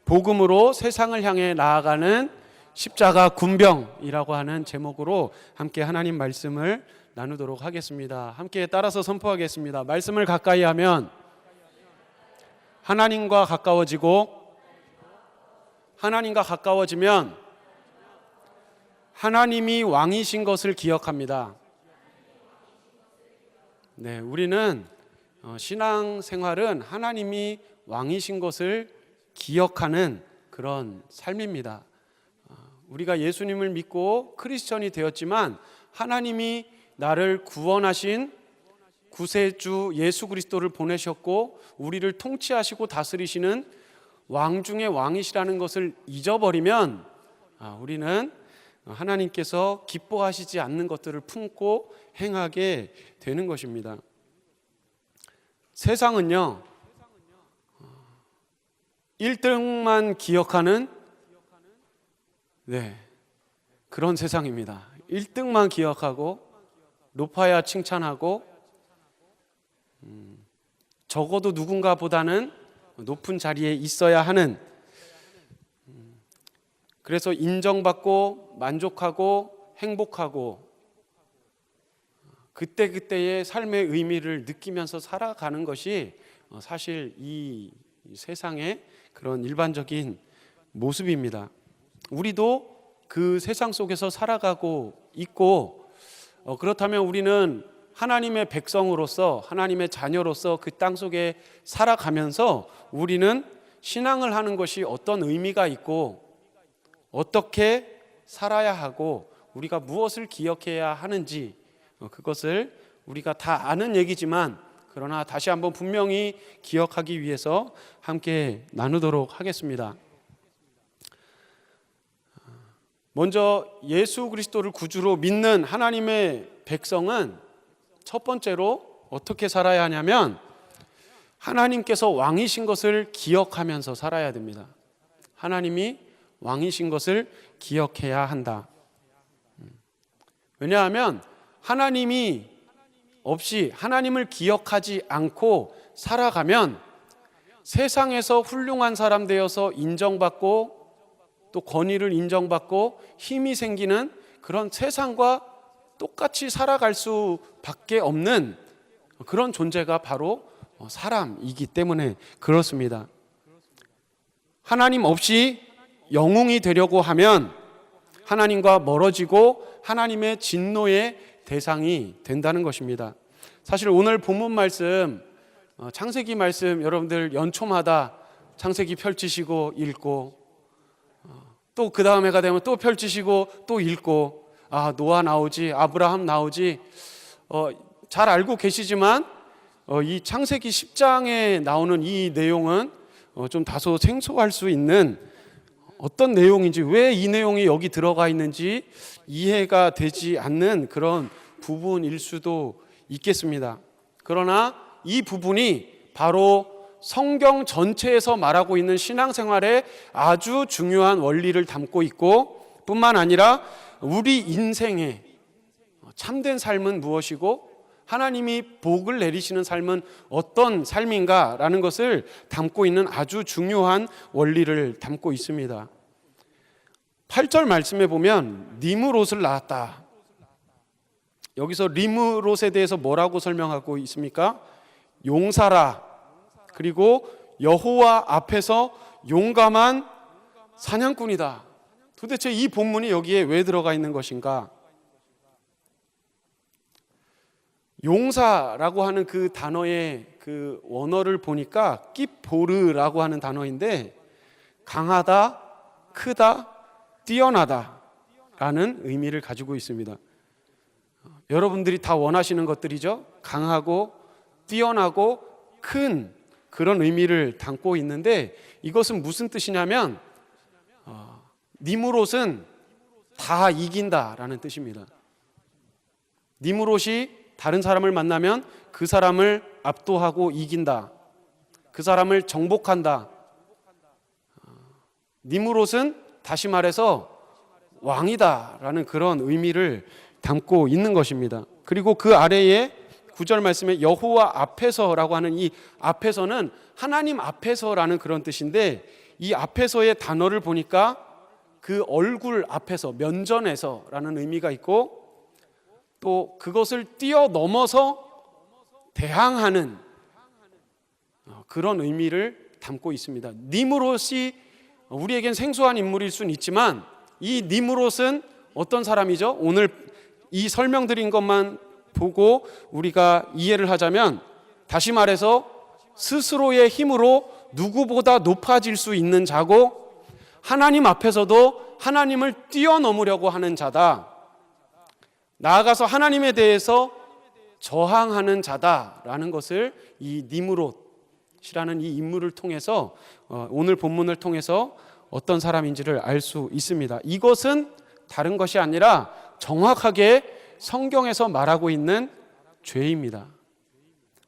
복음으로 세상을 향해 나아가는 십자가 군병이라고 하는 제목으로 함께 하나님 말씀을 나누도록 하겠습니다. 함께 따라서 선포하겠습니다. 말씀을 가까이 하면 하나님과 가까워지고, 하나님과 가까워지면 하나님이 왕이신 것을 기억합니다. 네, 우리는 신앙생활은 하나님이 왕이신 것을 기억하는 그런 삶입니다. 우리가 예수님을 믿고 크리스천이 되었지만 하나님이 나를 구원하신 구세주 예수 그리스도를 보내셨고 우리를 통치하시고 다스리시는 왕 중의 왕이시라는 것을 잊어버리면 우리는 하나님께서 기뻐하시지 않는 것들을 품고 행하게 되는 것입니다. 세상은요, 1등만 기억하는 그런 세상입니다. 1등만 기억하고 높아야 칭찬하고 적어도 누군가보다는 높은 자리에 있어야 하는, 그래서 인정받고 만족하고 행복하고 그때그때의 삶의 의미를 느끼면서 살아가는 것이 사실 이 세상의 그런 일반적인 모습입니다. 우리도 그 세상 속에서 살아가고 있고, 그렇다면 우리는 하나님의 백성으로서, 하나님의 자녀로서 그 땅 속에 살아가면서 우리는 신앙을 하는 것이 어떤 의미가 있고 어떻게 살아야 하고 우리가 무엇을 기억해야 하는지, 그것을 우리가 다 아는 얘기지만 그러나 다시 한번 분명히 기억하기 위해서 함께 나누도록 하겠습니다. 먼저 예수 그리스도를 구주로 믿는 하나님의 백성은 첫 번째로 어떻게 살아야 하냐면 하나님께서 왕이신 것을 기억하면서 살아야 됩니다. 하나님이 왕이신 것을 기억해야 한다. 왜냐하면 하나님이 없이, 하나님을 기억하지 않고 살아가면 세상에서 훌륭한 사람 되어서 인정받고 또 권위를 인정받고 힘이 생기는 그런 세상과 똑같이 살아갈 수밖에 없는 그런 존재가 바로 사람이기 때문에 그렇습니다. 하나님 없이 영웅이 되려고 하면 하나님과 멀어지고 하나님의 진노의 대상이 된다는 것입니다. 사실 오늘 본문 말씀, 창세기 말씀 여러분들 연초마다 창세기 펼치시고 읽고 또 그 다음 해가 되면 또 펼치시고 또 읽고, 노아 나오지, 아브라함 나오지, 잘 알고 계시지만 이 창세기 10장에 나오는 이 내용은 좀 다소 생소할 수 있는, 어떤 내용인지, 왜 이 내용이 여기 들어가 있는지 이해가 되지 않는 그런 부분일 수도 있겠습니다. 그러나 이 부분이 바로 성경 전체에서 말하고 있는 신앙생활의 아주 중요한 원리를 담고 있고, 뿐만 아니라 우리 인생의 참된 삶은 무엇이고 하나님이 복을 내리시는 삶은 어떤 삶인가라는 것을 담고 있는 아주 중요한 원리를 담고 있습니다. 8절 말씀에 보면 니므롯을 낳았다. 여기서 니므롯에 대해서 뭐라고 설명하고 있습니까? 용사라, 그리고 여호와 앞에서 용감한 사냥꾼이다. 도대체 이 본문이 여기에 왜 들어가 있는 것인가? 용사라고 하는 그 단어의 그 원어를 보니까 끼보르라고 하는 단어인데, 강하다, 크다, 뛰어나다 라는 의미를 가지고 있습니다. 여러분들이 다 원하시는 것들이죠. 강하고 뛰어나고 큰 그런 의미를 담고 있는데, 이것은 무슨 뜻이냐면 니므롯은 다 이긴다라는 뜻입니다. 니므롯이 다른 사람을 만나면 그 사람을 압도하고 이긴다, 그 사람을 정복한다. 니므롯은 다시 말해서 왕이다라는 그런 의미를 담고 있는 것입니다. 그리고 그 아래에 9절 말씀에 여호와 앞에서라고 하는 이 앞에서는 하나님 앞에서라는 그런 뜻인데, 이 앞에서의 단어를 보니까 그 얼굴 앞에서, 면전에서라는 의미가 있고, 또 그것을 뛰어넘어서 대항하는 그런 의미를 담고 있습니다. 니므롯이 우리에겐 생소한 인물일 수는 있지만, 이 니므롯은 어떤 사람이죠? 오늘 이 설명드린 것만 보고 우리가 이해를 하자면, 다시 말해서 스스로의 힘으로 누구보다 높아질 수 있는 자고, 하나님 앞에서도 하나님을 뛰어넘으려고 하는 자다. 나아가서 하나님에 대해서 저항하는 자다라는 것을 이 니므롯이라는 이 인물을 통해서, 오늘 본문을 통해서 어떤 사람인지를 알 수 있습니다. 이것은 다른 것이 아니라 정확하게 성경에서 말하고 있는 죄입니다.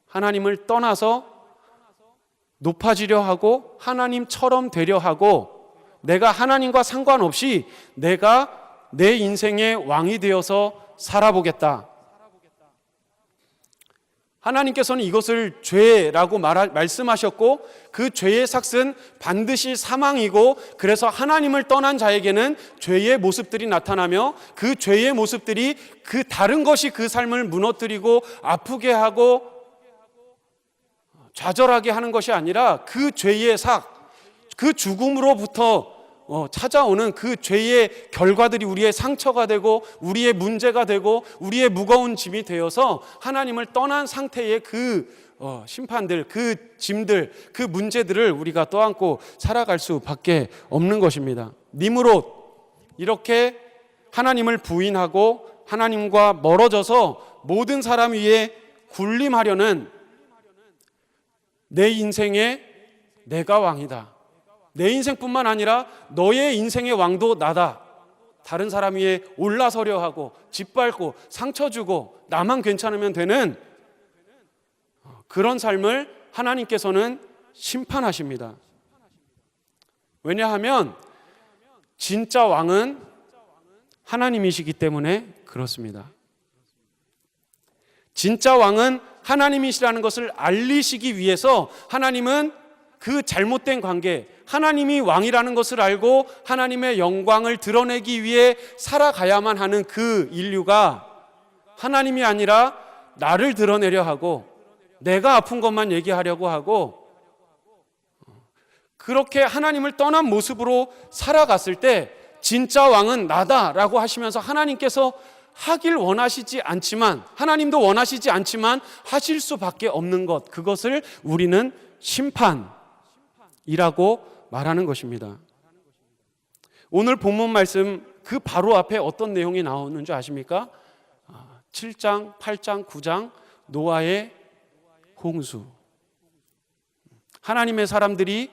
하나님을 떠나서 높아지려 하고 하나님처럼 되려 하고, 내가 하나님과 상관없이 내가 내 인생의 왕이 되어서 살아보겠다. 하나님께서는 이것을 죄라고 말씀하셨고, 그 죄의 삭은 반드시 사망이고, 그래서 하나님을 떠난 자에게는 죄의 모습들이 나타나며, 그 죄의 모습들이 그 다른 것이 그 삶을 무너뜨리고 아프게 하고 좌절하게 하는 것이 아니라, 그 죄의 삭, 그 죽음으로부터 찾아오는 그 죄의 결과들이 우리의 상처가 되고 우리의 문제가 되고 우리의 무거운 짐이 되어서 하나님을 떠난 상태의 그 심판들, 그 짐들, 그 문제들을 우리가 떠안고 살아갈 수밖에 없는 것입니다. 니므롯, 이렇게 하나님을 부인하고 하나님과 멀어져서 모든 사람 위에 군림하려는, 내 인생에 내가 왕이다, 내 인생뿐만 아니라 너의 인생의 왕도 나다, 다른 사람 위에 올라서려 하고 짓밟고 상처 주고 나만 괜찮으면 되는 그런 삶을 하나님께서는 심판하십니다. 왜냐하면 진짜 왕은 하나님이시기 때문에 그렇습니다. 진짜 왕은 하나님이시라는 것을 알리시기 위해서 하나님은 그 잘못된 관계, 하나님이 왕이라는 것을 알고 하나님의 영광을 드러내기 위해 살아가야만 하는 그 인류가 하나님이 아니라 나를 드러내려 하고 내가 아픈 것만 얘기하려고 하고, 그렇게 하나님을 떠난 모습으로 살아갔을 때 진짜 왕은 나다라고 하시면서 하나님께서 하길 원하시지 않지만, 하나님도 원하시지 않지만 하실 수밖에 없는 것, 그것을 우리는 심판이라고 말하는 것입니다. 오늘 본문 말씀 그 바로 앞에 어떤 내용이 나오는 줄 아십니까? 7장, 8장, 9장 노아의 홍수. 하나님의 사람들이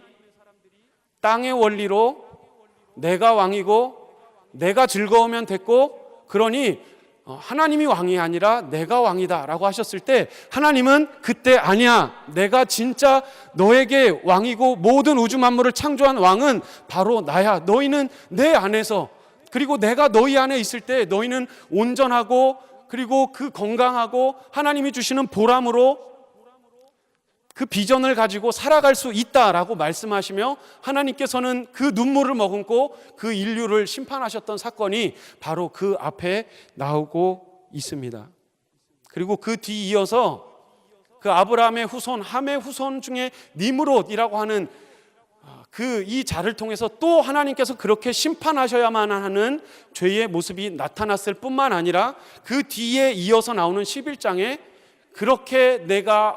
땅의 원리로 내가 왕이고 내가 즐거우면 됐고, 그러니 하나님이 왕이 아니라 내가 왕이다 라고 하셨을 때, 하나님은 그때 아니야, 내가 진짜 너에게 왕이고 모든 우주 만물을 창조한 왕은 바로 나야. 너희는 내 안에서, 그리고 내가 너희 안에 있을 때 너희는 온전하고 그리고 그 건강하고 하나님이 주시는 보람으로 그 비전을 가지고 살아갈 수 있다라고 말씀하시며, 하나님께서는 그 눈물을 머금고 그 인류를 심판하셨던 사건이 바로 그 앞에 나오고 있습니다. 그리고 그 뒤 이어서 그 아브라함의 후손, 함의 후손 중에 니므롯이라고 하는 그 이 자를 통해서 또 하나님께서 그렇게 심판하셔야만 하는 죄의 모습이 나타났을 뿐만 아니라, 그 뒤에 이어서 나오는 11장에 그렇게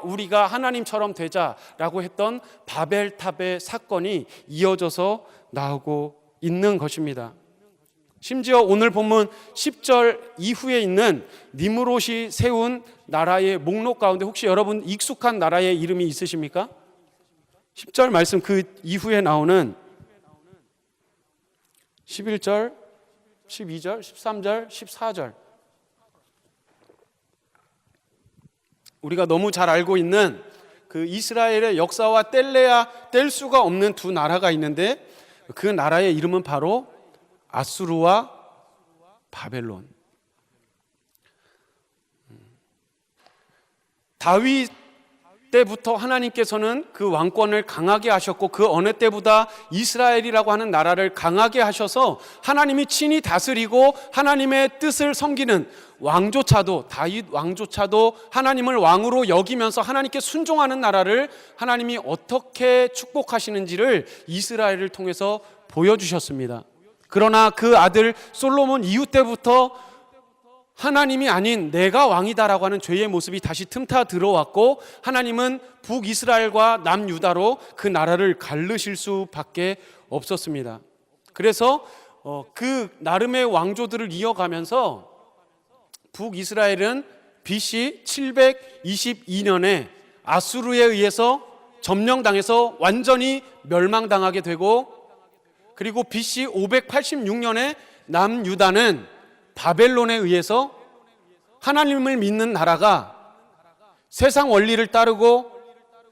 우리가 하나님처럼 되자라고 했던 바벨탑의 사건이 이어져서 나오고 있는 것입니다. 심지어 오늘 본문 10절 이후에 있는 니므롯이 세운 나라의 목록 가운데 혹시 여러분 익숙한 나라의 이름이 있으십니까? 10절 말씀 그 이후에 나오는 11절, 12절, 13절, 14절, 우리가 너무 잘 알고 있는 그 이스라엘의 역사와 뗄래야 뗄 수가 없는 두 나라가 있는데, 그 나라의 이름은 바로 아수르와 바벨론. 다윗 때부터 하나님께서는 그 왕권을 강하게 하셨고 그 어느 때보다 이스라엘이라고 하는 나라를 강하게 하셔서 하나님이 친히 다스리고 하나님의 뜻을 섬기는 왕조차도, 다윗 왕조차도 하나님을 왕으로 여기면서 하나님께 순종하는 나라를 하나님이 어떻게 축복하시는지를 이스라엘을 통해서 보여주셨습니다. 그러나 그 아들 솔로몬 이후 때부터 하나님이 아닌 내가 왕이다라고 하는 죄의 모습이 다시 틈타 들어왔고 하나님은 북이스라엘과 남유다로 그 나라를 갈르실 수밖에 없었습니다. 그래서 그 나름의 왕조들을 이어가면서 북이스라엘은 BC 722년에 아수르에 의해서 점령당해서 완전히 멸망당하게 되고, 그리고 BC 586년에 남유다는 바벨론에 의해서 하나님을 믿는 나라가 세상 원리를 따르고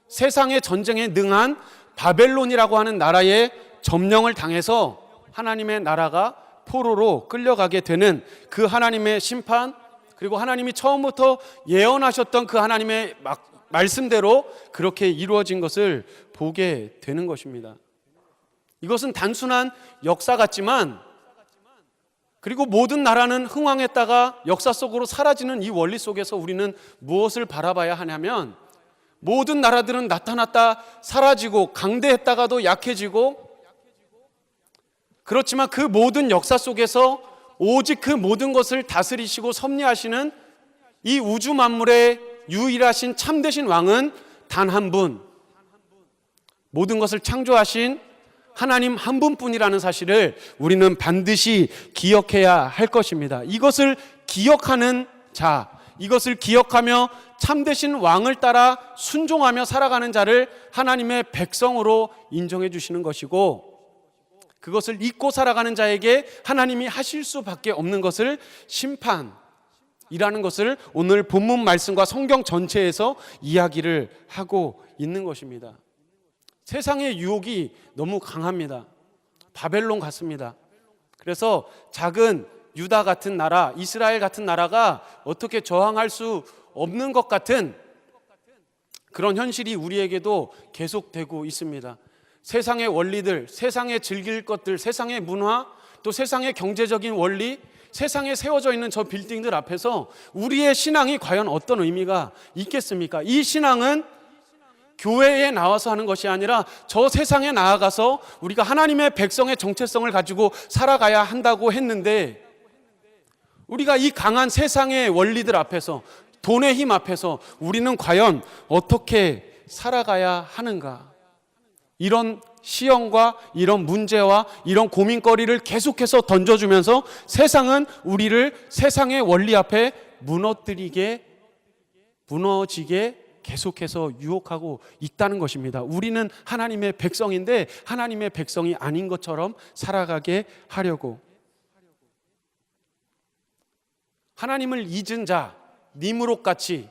세상의 전쟁에 능한 바벨론이라고 하는 나라에 점령을 당해서 하나님의 나라가 포로로 끌려가게 되는 그 하나님의 심판, 그리고 하나님이 처음부터 예언하셨던 그 하나님의 말씀대로 그렇게 이루어진 것을 보게 되는 것입니다. 이것은 단순한 역사 같지만, 그리고 모든 나라는 흥왕했다가 역사 속으로 사라지는 이 원리 속에서 우리는 무엇을 바라봐야 하냐면, 모든 나라들은 나타났다 사라지고 강대했다가도 약해지고, 그렇지만 그 모든 역사 속에서 오직 그 모든 것을 다스리시고 섭리하시는 이 우주 만물의 유일하신 참되신 왕은 단 한 분, 모든 것을 창조하신 하나님 한 분뿐이라는 사실을 우리는 반드시 기억해야 할 것입니다. 이것을 기억하는 자, 이것을 기억하며 참되신 왕을 따라 순종하며 살아가는 자를 하나님의 백성으로 인정해 주시는 것이고, 그것을 잊고 살아가는 자에게 하나님이 하실 수밖에 없는 것을 심판이라는 것을 오늘 본문 말씀과 성경 전체에서 이야기를 하고 있는 것입니다. 세상의 유혹이 너무 강합니다. 바벨론 같습니다. 그래서 작은 유다 같은 나라, 이스라엘 같은 나라가 어떻게 저항할 수 없는 것 같은 그런 현실이 우리에게도 계속되고 있습니다. 세상의 원리들, 세상의 즐길 것들, 세상의 문화, 또 세상의 경제적인 원리, 세상에 세워져 있는 저 빌딩들 앞에서 우리의 신앙이 과연 어떤 의미가 있겠습니까? 이 신앙은 교회에 나와서 하는 것이 아니라 저 세상에 나아가서 우리가 하나님의 백성의 정체성을 가지고 살아가야 한다고 했는데, 우리가 이 강한 세상의 원리들 앞에서, 돈의 힘 앞에서 우리는 과연 어떻게 살아가야 하는가? 이런 시험과 이런 문제와 이런 고민거리를 계속해서 던져주면서 세상은 우리를 세상의 원리 앞에 무너지게 계속해서 유혹하고 있다는 것입니다. 우리는 하나님의 백성인데 하나님의 백성이 아닌 것처럼 살아가게 하려고, 하나님을 잊은 자 니므롯같이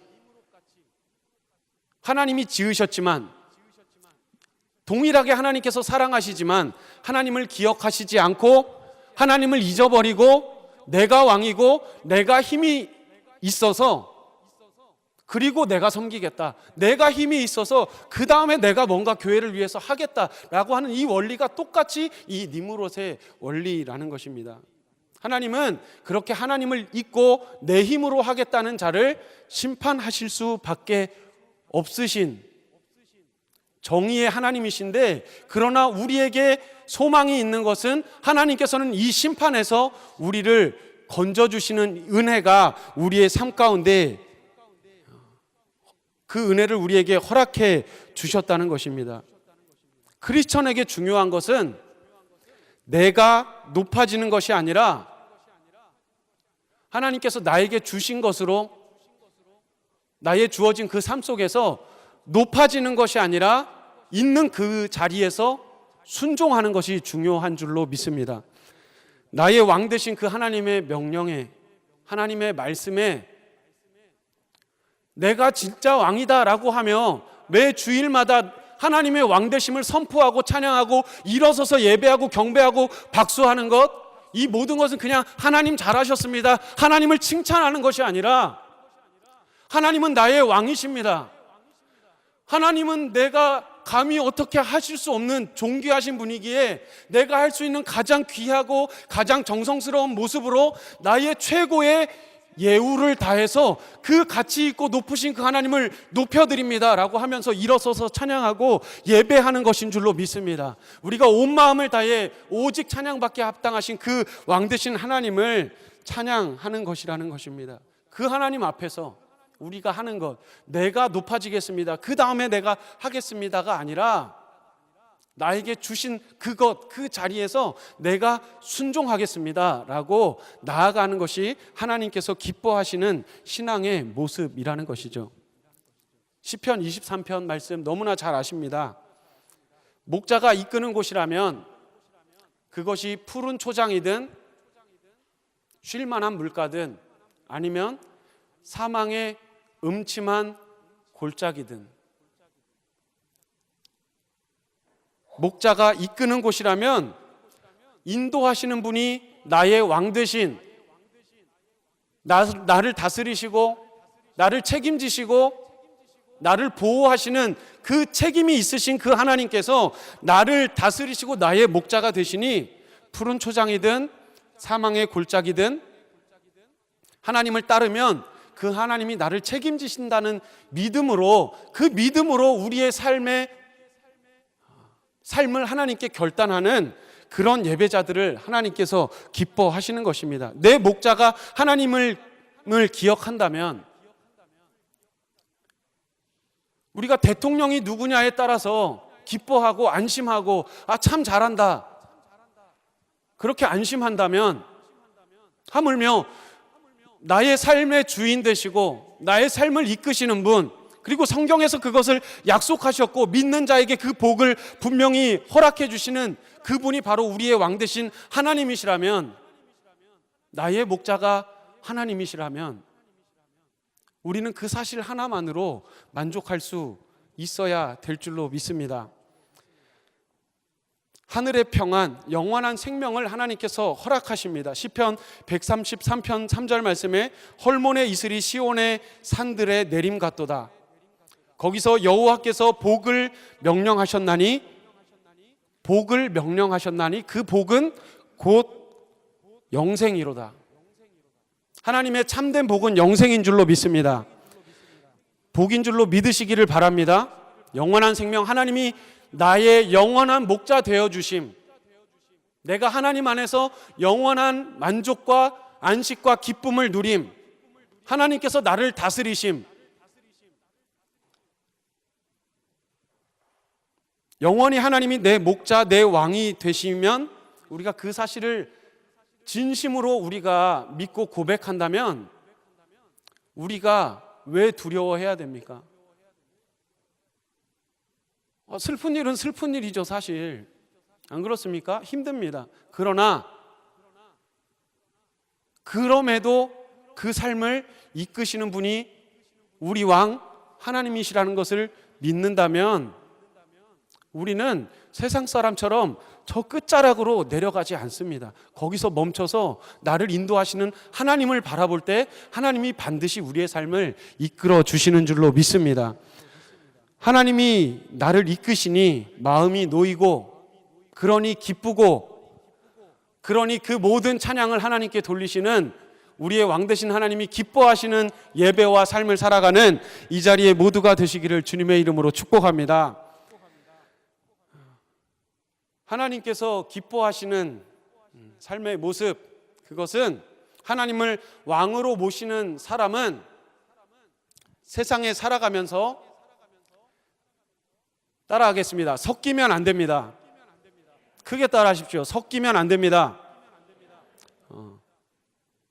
하나님이 지으셨지만, 동일하게 하나님께서 사랑하시지만 하나님을 기억하시지 않고 하나님을 잊어버리고 내가 왕이고 내가 힘이 있어서 그리고 내가 섬기겠다, 내가 힘이 있어서 그 다음에 내가 뭔가 교회를 위해서 하겠다라고 하는 이 원리가 똑같이 이 니므롯의 원리라는 것입니다. 하나님은 그렇게 하나님을 잊고 내 힘으로 하겠다는 자를 심판하실 수밖에 없으신 정의의 하나님이신데, 그러나 우리에게 소망이 있는 것은 하나님께서는 이 심판에서 우리를 건져주시는 은혜가 우리의 삶 가운데 그 은혜를 우리에게 허락해 주셨다는 것입니다. 크리스천에게 중요한 것은 내가 높아지는 것이 아니라 하나님께서 나에게 주신 것으로 나의 주어진 그 삶 속에서 높아지는 것이 아니라 있는 그 자리에서 순종하는 것이 중요한 줄로 믿습니다. 나의 왕 되신 그 하나님의 명령에, 하나님의 말씀에 내가 진짜 왕이다라고 하며 매 주일마다 하나님의 왕 되심을 선포하고 찬양하고 일어서서 예배하고 경배하고 박수하는 것, 이 모든 것은 그냥 하나님 잘하셨습니다, 하나님을 칭찬하는 것이 아니라 하나님은 나의 왕이십니다, 하나님은 내가 감히 어떻게 하실 수 없는 존귀하신 분이기에 내가 할 수 있는 가장 귀하고 가장 정성스러운 모습으로 나의 최고의 예우를 다해서 그 가치 있고 높으신 그 하나님을 높여드립니다 라고 하면서 일어서서 찬양하고 예배하는 것인 줄로 믿습니다. 우리가 온 마음을 다해 오직 찬양받게 합당하신 그 왕되신 하나님을 찬양하는 것이라는 것입니다. 그 하나님 앞에서 우리가 하는 것, 내가 높아지겠습니다, 그 다음에 내가 하겠습니다가 아니라 나에게 주신 그것, 그 자리에서 내가 순종하겠습니다 라고 나아가는 것이 하나님께서 기뻐하시는 신앙의 모습이라는 것이죠. 시편 23편 말씀 너무나 잘 아십니다. 목자가 이끄는 곳이라면 그것이 푸른 초장이든 쉴만한 물가든 아니면 사망의 음침한 골짜기든, 목자가 이끄는 곳이라면 인도하시는 분이 나의 왕 되신, 나를 다스리시고 나를 책임지시고 나를 보호하시는 그 책임이 있으신 그 하나님께서 나를 다스리시고 나의 목자가 되시니 푸른 초장이든 사망의 골짜기든 하나님을 따르면 그 하나님이 나를 책임지신다는 믿음으로, 그 믿음으로 우리의 삶을 하나님께 결단하는 그런 예배자들을 하나님께서 기뻐하시는 것입니다. 내 목자가 하나님을 기억한다면 우리가 대통령이 누구냐에 따라서 기뻐하고 안심하고 참 잘한다 그렇게 안심한다면, 하물며 나의 삶의 주인 되시고 나의 삶을 이끄시는 분, 그리고 성경에서 그것을 약속하셨고 믿는 자에게 그 복을 분명히 허락해 주시는 그분이 바로 우리의 왕 되신 하나님이시라면, 나의 목자가 하나님이시라면 우리는 그 사실 하나만으로 만족할 수 있어야 될 줄로 믿습니다. 하늘의 평안, 영원한 생명을 하나님께서 허락하십니다. 시편 133편 3절 말씀에 헐몬의 이슬이 시온의 산들에 내림 같도다. 거기서 여호와께서 복을 명령하셨나니 그 복은 곧 영생이로다. 하나님의 참된 복은 영생인 줄로 믿습니다. 복인 줄로 믿으시기를 바랍니다. 영원한 생명, 하나님이 나의 영원한 목자 되어주심, 내가 하나님 안에서 영원한 만족과 안식과 기쁨을 누림, 하나님께서 나를 다스리심, 영원히 하나님이 내 목자, 내 왕이 되시면 우리가 그 사실을 진심으로 우리가 믿고 고백한다면 우리가 왜 두려워해야 됩니까? 슬픈 일은 슬픈 일이죠, 사실. 안 그렇습니까? 힘듭니다. 그럼에도 그 삶을 이끄시는 분이 우리 왕 하나님이시라는 것을 믿는다면 우리는 세상 사람처럼 저 끝자락으로 내려가지 않습니다. 거기서 멈춰서 나를 인도하시는 하나님을 바라볼 때 하나님이 반드시 우리의 삶을 이끌어 주시는 줄로 믿습니다. 하나님이 나를 이끄시니 마음이 놓이고, 그러니 기쁘고, 그러니 그 모든 찬양을 하나님께 돌리시는 우리의 왕 되신 하나님이 기뻐하시는 예배와 삶을 살아가는 이 자리에 모두가 되시기를 주님의 이름으로 축복합니다. 하나님께서 기뻐하시는 삶의 모습, 그것은 하나님을 왕으로 모시는 사람은 세상에 살아가면서 따라하겠습니다. 섞이면 안 됩니다. 크게 따라하십시오. 섞이면 안 됩니다.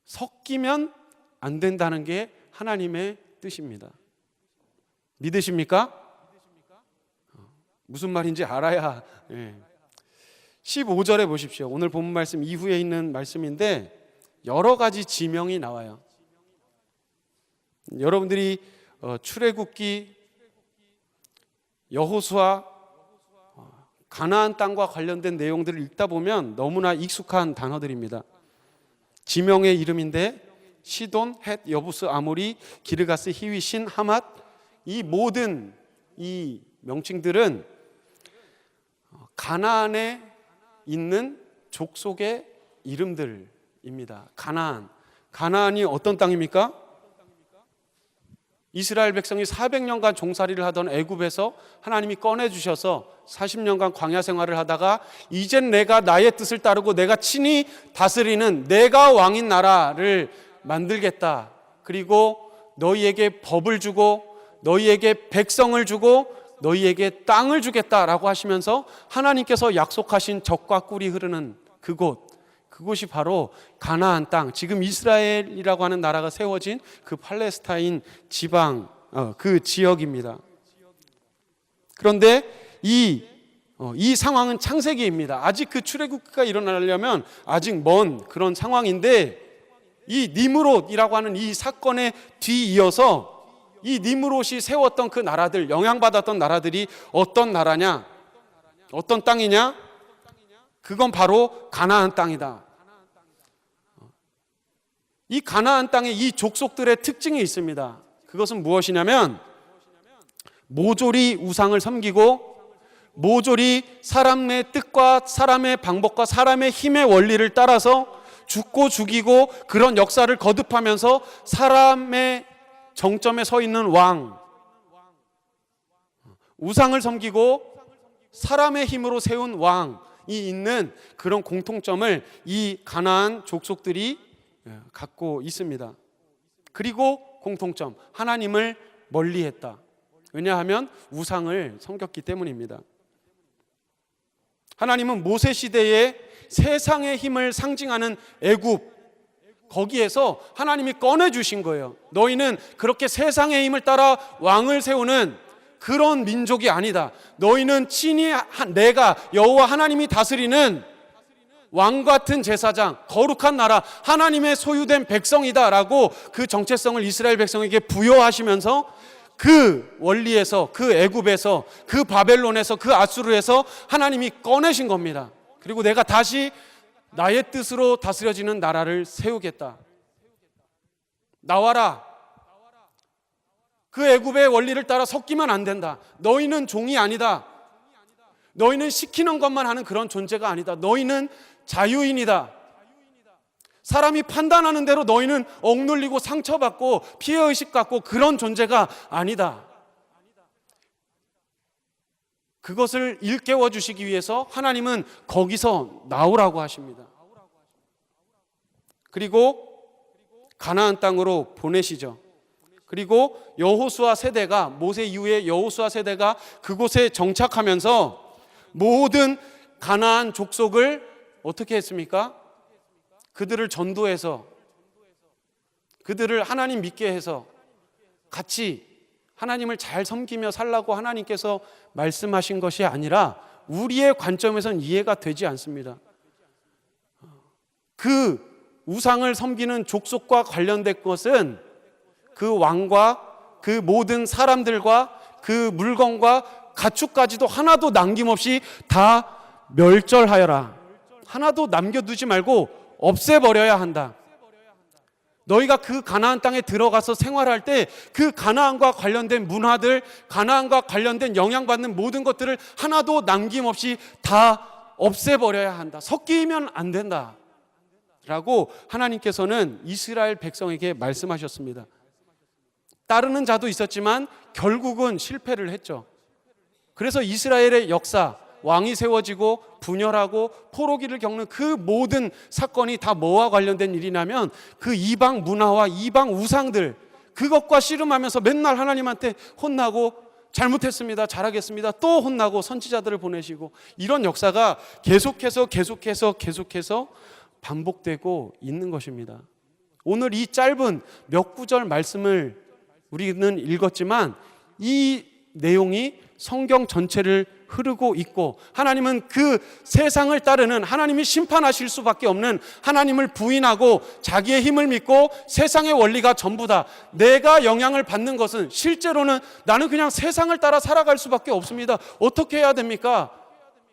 섞이면 안 된다는 게 하나님의 뜻입니다. 믿으십니까? 무슨 말인지 알아야. 15절에 보십시오. 오늘 본문 말씀 이후에 있는 말씀인데 여러 가지 지명이 나와요. 여러분들이 출애굽기, 여호수아, 가나안 땅과 관련된 내용들을 읽다 보면 너무나 익숙한 단어들입니다. 지명의 이름인데 시돈, 헷, 여부스, 아모리, 기르가스, 히위, 신, 하맛, 이 모든 이 명칭들은 가나안에 있는 족속의 이름들입니다. 가나안이 어떤 땅입니까? 이스라엘 백성이 400년간 종살이를 하던 애굽에서 하나님이 꺼내주셔서 40년간 광야 생활을 하다가 이젠 내가 나의 뜻을 따르고 내가 친히 다스리는 내가 왕인 나라를 만들겠다. 그리고 너희에게 법을 주고 너희에게 백성을 주고 너희에게 땅을 주겠다라고 하시면서 하나님께서 약속하신 젖과 꿀이 흐르는 그곳이 바로 가나안 땅, 지금 이스라엘이라고 하는 나라가 세워진 그 팔레스타인 지방, 그 지역입니다. 그런데 이 상황은 창세기입니다. 아직 그 출애굽기가 일어나려면 아직 먼 그런 상황인데, 이 니므롯이라고 하는 이 사건에 뒤이어서 이 니므롯이 세웠던 그 나라들, 영향받았던 나라들이 어떤 나라냐, 어떤 땅이냐? 그건 바로 가나안 땅이다. 이 가나안 땅에 이 족속들의 특징이 있습니다. 그것은 무엇이냐면 모조리 우상을 섬기고 모조리 사람의 뜻과 사람의 방법과 사람의 힘의 원리를 따라서 죽고 죽이고 그런 역사를 거듭하면서 사람의 정점에 서 있는 왕, 우상을 섬기고 사람의 힘으로 세운 왕이 있는 그런 공통점을 이 가나안 족속들이 갖고 있습니다. 그리고 공통점, 하나님을 멀리했다. 왜냐하면 우상을 섬겼기 때문입니다. 하나님은 모세 시대에 세상의 힘을 상징하는 애굽, 거기에서 하나님이 꺼내주신 거예요. 너희는 그렇게 세상의 힘을 따라 왕을 세우는 그런 민족이 아니다. 너희는 친히 내가 여호와 하나님이 다스리는 왕 같은 제사장, 거룩한 나라, 하나님의 소유된 백성이다라고 그 정체성을 이스라엘 백성에게 부여하시면서 그 원리에서, 그 애굽에서, 그 바벨론에서, 그 아수르에서 하나님이 꺼내신 겁니다. 그리고 내가 다시 나의 뜻으로 다스려지는 나라를 세우겠다. 나와라. 그 애굽의 원리를 따라 섞이면 안 된다. 너희는 종이 아니다. 너희는 시키는 것만 하는 그런 존재가 아니다. 너희는 자유인이다. 사람이 판단하는 대로 너희는 억눌리고 상처받고 피해의식 갖고 그런 존재가 아니다. 그것을 일깨워 주시기 위해서 하나님은 거기서 나오라고 하십니다. 그리고 가나안 땅으로 보내시죠. 그리고 여호수아 세대가, 모세 이후에 여호수아 세대가 그곳에 정착하면서 모든 가나안 족속을 어떻게 했습니까? 그들을 전도해서, 그들을 하나님 믿게 해서 같이 하나님을 잘 섬기며 살라고 하나님께서 말씀하신 것이 아니라 우리의 관점에서는 이해가 되지 않습니다. 그 우상을 섬기는 족속과 관련된 것은 그 왕과 그 모든 사람들과 그 물건과 가축까지도 하나도 남김없이 다 멸절하여라. 하나도 남겨두지 말고 없애버려야 한다. 너희가 그 가나안 땅에 들어가서 생활할 때 그 가나안과 관련된 문화들, 가나안과 관련된 영향받는 모든 것들을 하나도 남김없이 다 없애버려야 한다. 섞이면 안 된다 라고 하나님께서는 이스라엘 백성에게 말씀하셨습니다. 따르는 자도 있었지만 결국은 실패를 했죠. 그래서 이스라엘의 역사, 왕이 세워지고 분열하고 포로기를 겪는 그 모든 사건이 다 뭐와 관련된 일이냐면 그 이방 문화와 이방 우상들, 그것과 씨름하면서 맨날 하나님한테 혼나고 잘못했습니다, 잘하겠습니다, 또 혼나고 선지자들을 보내시고 이런 역사가 계속해서 반복되고 있는 것입니다. 오늘 이 짧은 몇 구절 말씀을 우리는 읽었지만 이 내용이 성경 전체를 흐르고 있고, 하나님은 그 세상을 따르는, 하나님이 심판하실 수밖에 없는 하나님을 부인하고 자기의 힘을 믿고 세상의 원리가 전부다, 내가 영향을 받는 것은 실제로는 나는 그냥 세상을 따라 살아갈 수밖에 없습니다. 어떻게 해야 됩니까?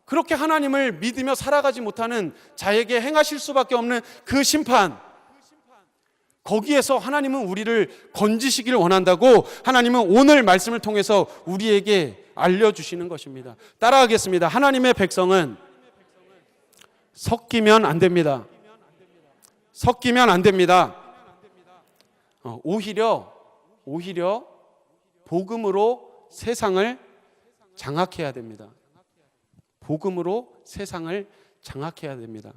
그렇게 하나님을 믿으며 살아가지 못하는 자에게 행하실 수밖에 없는 그 심판, 거기에서 하나님은 우리를 건지시길 원한다고 하나님은 오늘 말씀을 통해서 우리에게 알려주시는 것입니다. 따라하겠습니다. 하나님의 백성은 섞이면 안 됩니다. 섞이면 안 됩니다. 오히려 복음으로 세상을 장악해야 됩니다. 복음으로 세상을 장악해야 됩니다.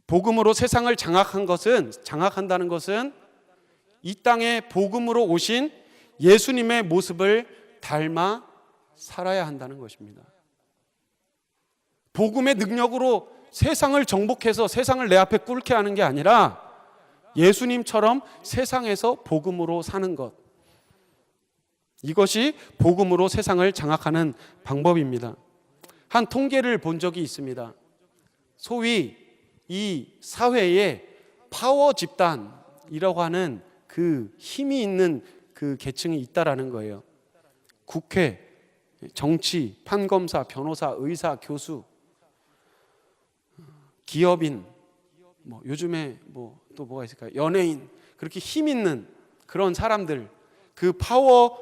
복음으로 세상을 장악한다는 것은 이 땅에 복음으로 오신 예수님의 모습을 닮아 살아야 한다는 것입니다. 복음의 능력으로 세상을 정복해서 세상을 내 앞에 꿇게 하는 게 아니라 예수님처럼 세상에서 복음으로 사는 것, 이것이 복음으로 세상을 장악하는 방법입니다. 한 통계를 본 적이 있습니다. 소위 이 사회에 파워 집단이라고 하는 그 힘이 있는 그 계층이 있다라는 거예요. 국회, 정치, 판검사, 변호사, 의사, 교수, 기업인, 요즘에 또 뭐가 있을까요? 연예인, 그렇게 힘 있는 그런 사람들, 그 파워